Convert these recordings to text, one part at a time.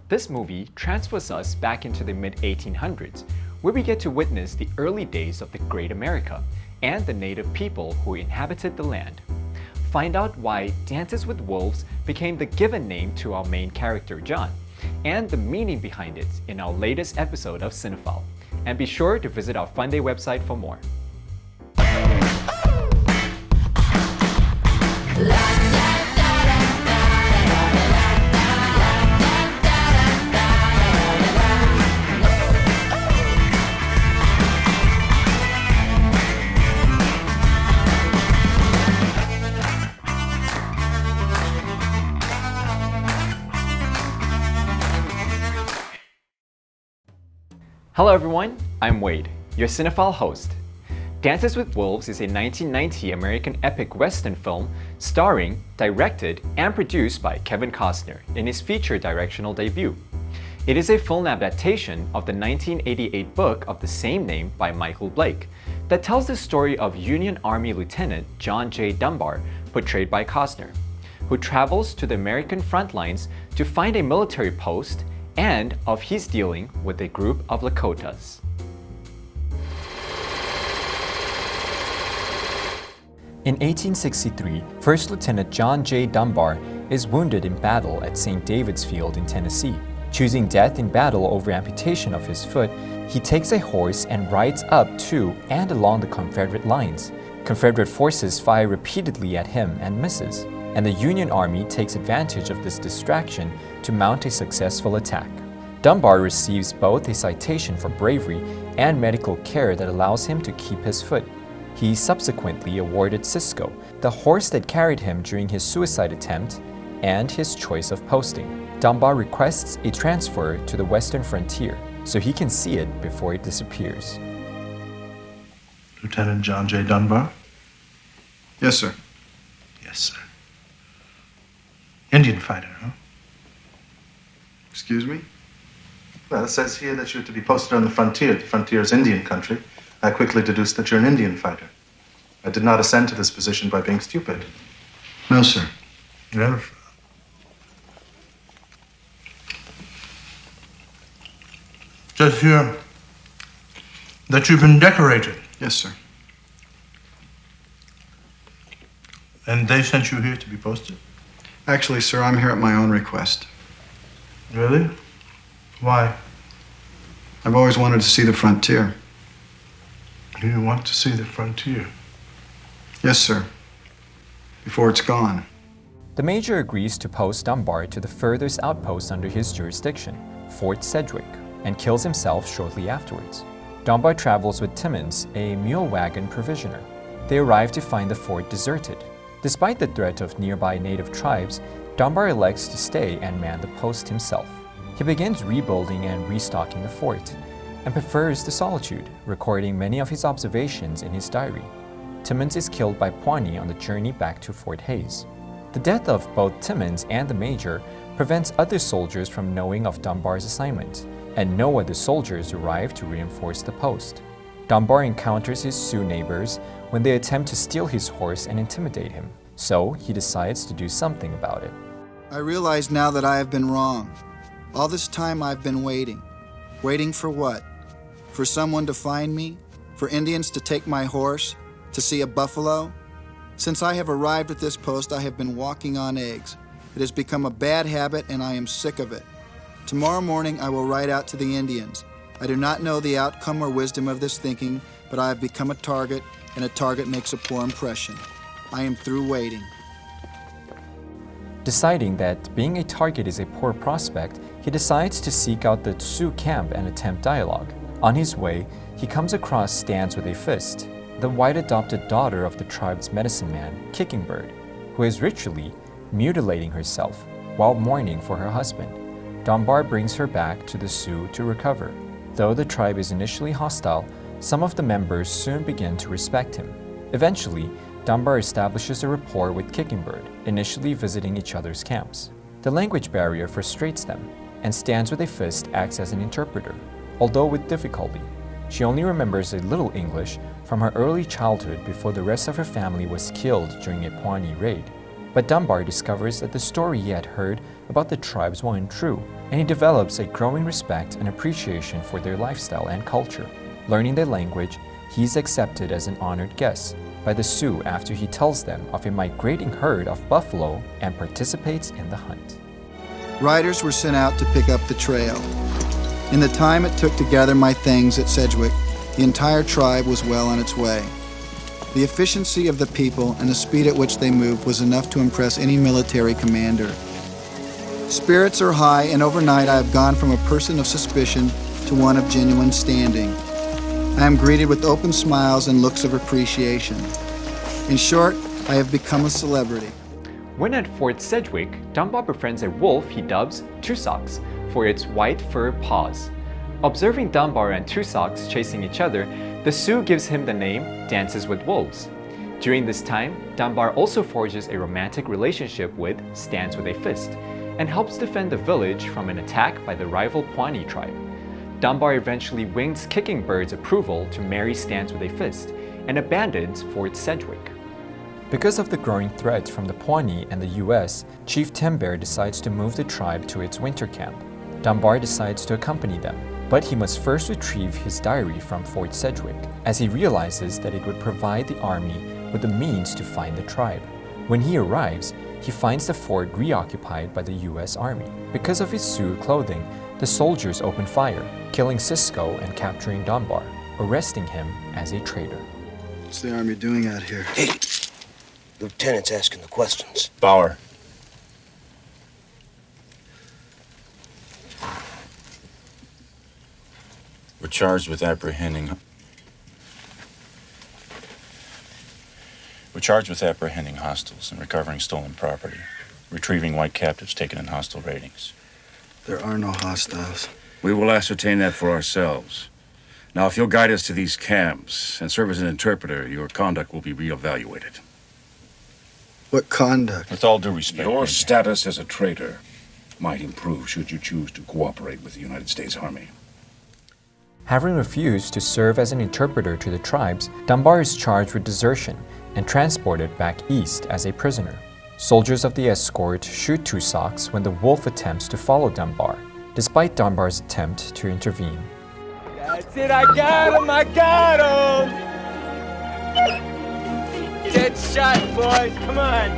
This movie transports us back into the mid-1800s, where we get to witness the early days of the Great America and the native people who inhabited the land. Find out why Dances with Wolves became the given name to our main character, John, and the meaning behind it in our latest episode of Cinephile. And be sure to visit our Fun Day website for more. Hello everyone, I'm Wade, your Cinephile host. Dances with Wolves is a 1990 American epic western film starring, directed, and produced by Kevin Costner in his feature directional debut. It is a film adaptation of the 1988 book of the same name by Michael Blake that tells the story of Union Army Lieutenant John J. Dunbar, portrayed by Costner, who travels to the American front lines to find a military post and of his dealing with a group of Lakotas. In 1863, First Lieutenant John J. Dunbar is wounded in battle at St. David's Field in Tennessee. Choosing death in battle over amputation of his foot, he takes a horse and rides up to and along the Confederate lines. Confederate forces fire repeatedly at him and misses, and the Union Army takes advantage of this distraction to mount a successful attack. Dunbar receives both a citation for bravery and medical care that allows him to keep his foot. He subsequently awarded Cisco, the horse that carried him during his suicide attempt, and his choice of posting. Dunbar requests a transfer to the western frontier so he can see it before it disappears. Lieutenant John J. Dunbar? Yes, sir. Yes, sir. Indian fighter, huh? Excuse me? Well, it says here that you're to be posted on the frontier. The frontier is Indian country. I quickly deduced that you're an Indian fighter. I did not ascend to this position by being stupid. No, sir. You never... It says here that you've been decorated. Yes, sir. And they sent you here to be posted? Actually, sir, I'm here at my own request. Really? Why? I've always wanted to see the frontier. You want to see the frontier? Yes, sir. Before it's gone. The Major agrees to post Dunbar to the furthest outpost under his jurisdiction, Fort Sedgwick, and kills himself shortly afterwards. Dunbar travels with Timmons, a mule wagon provisioner. They arrive to find the fort deserted. Despite the threat of nearby native tribes, Dunbar elects to stay and man the post himself. He begins rebuilding and restocking the fort, and prefers the solitude, recording many of his observations in his diary. Timmons is killed by Pawnee on the journey back to Fort Hays. The death of both Timmons and the Major prevents other soldiers from knowing of Dunbar's assignment, and no other soldiers arrive to reinforce the post. Dunbar encounters his Sioux neighbors when they attempt to steal his horse and intimidate him, so he decides to do something about it. I realize now that I have been wrong. All this time I've been waiting. Waiting for what? For someone to find me? For Indians to take my horse? To see a buffalo? Since I have arrived at this post, I have been walking on eggs. It has become a bad habit and I am sick of it. Tomorrow morning I will ride out to the Indians. I do not know the outcome or wisdom of this thinking, but I have become a target, and a target makes a poor impression. I am through waiting. Deciding that being a target is a poor prospect, he decides to seek out the Sioux camp and attempt dialogue. On his way, he comes across Stands with a Fist, the white adopted daughter of the tribe's medicine man, Kicking Bird, who is ritually mutilating herself while mourning for her husband. Dunbar brings her back to the Sioux to recover. Though the tribe is initially hostile, some of the members soon begin to respect him. Eventually, Dunbar establishes a rapport with Kicking Bird, initially visiting each other's camps. The language barrier frustrates them, and Stands with a Fist acts as an interpreter, although with difficulty. She only remembers a little English from her early childhood before the rest of her family was killed during a Pawnee raid. But Dunbar discovers that the story he had heard about the tribes wasn't true, and he develops a growing respect and appreciation for their lifestyle and culture. Learning their language, he is accepted as an honored guest by the Sioux after he tells them of a migrating herd of buffalo and participates in the hunt. Riders were sent out to pick up the trail. In the time it took to gather my things at Sedgwick, the entire tribe was well on its way. The efficiency of the people and the speed at which they moved was enough to impress any military commander. Spirits are high, and overnight I have gone from a person of suspicion to one of genuine standing. I am greeted with open smiles and looks of appreciation. In short, I have become a celebrity. When at Fort Sedgwick, Dunbar befriends a wolf he dubs Tussoks for its white fur paws. Observing Dunbar and Tussoks chasing each other, the Sioux gives him the name Dances with Wolves. During this time, Dunbar also forges a romantic relationship with Stands with a Fist and helps defend the village from an attack by the rival Pawnee tribe. Dunbar eventually wins Kicking Bird's approval to marry Stands with a Fist and abandons Fort Sedgwick. Because of the growing threat from the Pawnee and the US, Chief Tim Bear decides to move the tribe to its winter camp. Dunbar decides to accompany them, but he must first retrieve his diary from Fort Sedgwick, as he realizes that it would provide the army with the means to find the tribe. When he arrives, he finds the fort reoccupied by the US Army. Because of his Sioux clothing, the soldiers open fire, killing Cisco and capturing Dunbar, arresting him as a traitor. What's the Army doing out here? Hey, Lieutenant's asking the questions. Bauer. We're charged with apprehending hostiles and recovering stolen property, retrieving white captives taken in hostile raidings. There are no hostiles. We will ascertain that for ourselves. Now, if you'll guide us to these camps and serve as an interpreter, your conduct will be reevaluated. What conduct? With all due respect, Your Major. status as a traitor might improve should you choose to cooperate with the United States Army. Having refused to serve as an interpreter to the tribes, Dunbar is charged with desertion and transported back east as a prisoner. Soldiers of the escort shoot Tussoks when the wolf attempts to follow Dunbar, despite Dunbar's attempt to intervene. That's it, I got him, I got him! Dead shot, boys, come on!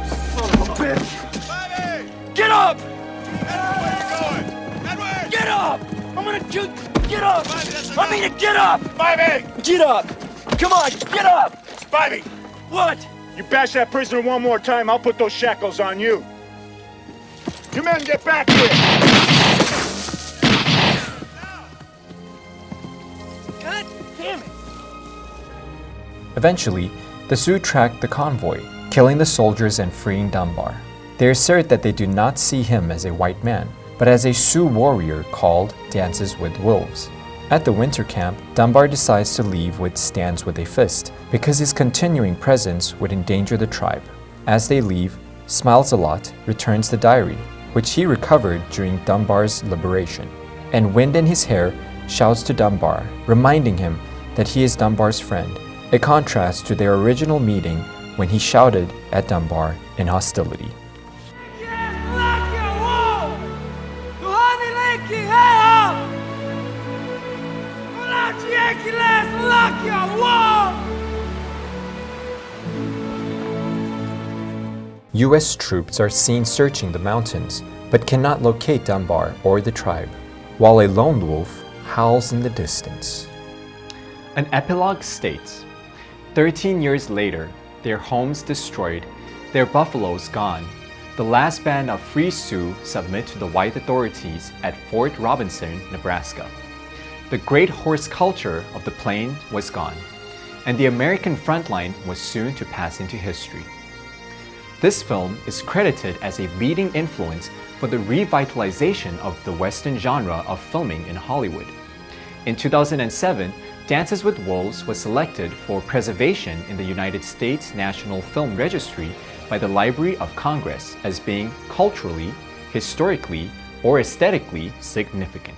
Son of a bitch! Bobby! Get up! Edward, where you going? Edward! Get up! I'm gonna shoot! Get up! Bobby, I mean to get up! Bobby! Get up! Come on, get up! Bobby! What? You bash that prisoner one more time, I'll put those shackles on you. You men get back here! God damn it! Eventually, the Sioux track the convoy, killing the soldiers and freeing Dunbar. They assert that they do not see him as a white man, but as a Sioux warrior called Dances with Wolves. At the winter camp, Dunbar decides to leave with Stands with a Fist because his continuing presence would endanger the tribe. As they leave, Smiles-A-Lot returns the diary, which he recovered during Dunbar's liberation, and Wind in his hair shouts to Dunbar, reminding him that he is Dunbar's friend, a contrast to their original meeting when he shouted at Dunbar in hostility. US troops are seen searching the mountains, but cannot locate Dunbar or the tribe, while a lone wolf howls in the distance. An epilogue states, 13 years later, their homes destroyed, their buffaloes gone, the last band of free Sioux submit to the white authorities at Fort Robinson, Nebraska. The great horse culture of the plain was gone, and the American frontline was soon to pass into history. This film is credited as a leading influence for the revitalization of the Western genre of filming in Hollywood. In 2007, Dances with Wolves was selected for preservation in the United States National Film Registry by the Library of Congress as being culturally, historically, or aesthetically significant.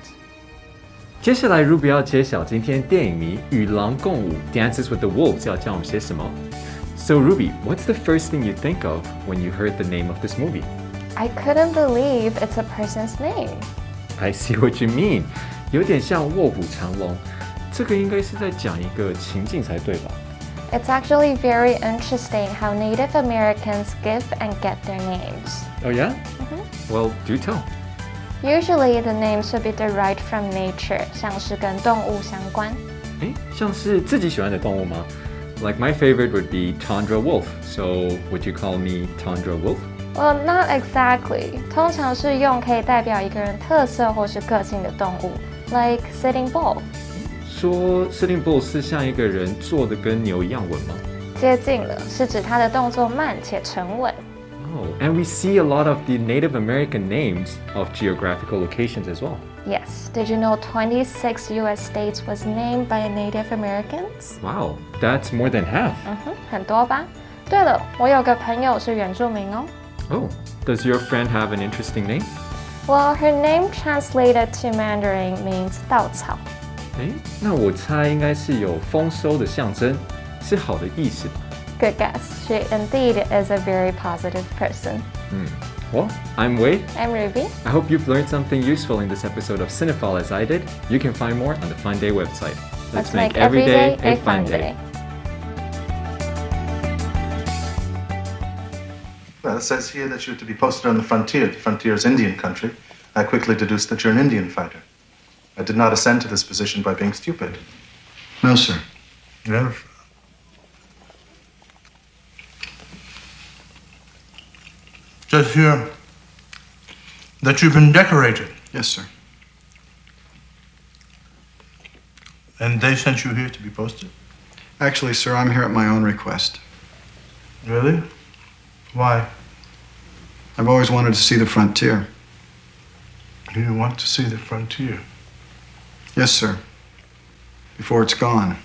接下来 Ruby 要揭晓今天电影迷与狼共舞 Dances with the Wolves 要教我们些什么。So Ruby, what's the first thing you think of when you heard the name of this movie? I couldn't believe it's a person's name. I see what you mean. 有点像卧虎藏龙，这个应该是在讲一个情境才对吧？ It's actually very interesting how Native Americans give and get their names. Oh yeah? Well, do tell. Usually the names would be derived from nature, 像是跟动物相关。诶，像是自己喜欢的动物吗？ Like my favorite would be Tundra Wolf. So would you call me Tundra Wolf? Well, not exactly. 通常是用可以代表一个人特色或是个性的动物 ，like Sitting Bull. 说 Sitting Bull 是像一个人坐的跟牛一样稳吗？接近了，是指他的动作慢且沉稳。Oh, and we see a lot of the Native American names of geographical locations as well. Yes. Did you know 26 U.S. states was named by Native Americans? Wow, that's more than half. 很多吧？对了，我有个朋友是原住民哦。Oh, does your friend have an interesting name? Well, her name translated to Mandarin means 稻草。诶，那我猜应该是有丰收的象征，是好的意思吧？ Good guess. She indeed is a very positive person. Well, I'm Wade. I'm Ruby. I hope you've learned something useful in this episode of Cinephile as I did. You can find more on the Fun Day website. Let's make every day a fun day. Well, it says here that you're to be posted on the frontier. The frontier is Indian country. I quickly deduced that you're an Indian fighter. I did not ascend to this position by being stupid. No, sir. Yes. Says here that you've been decorated, Yes, sir. and they sent you here to be posted. Actually, sir, I'm here at my own request. Really? Why? I've always wanted to see the frontier. You want to see the frontier? Yes, sir. Before it's gone.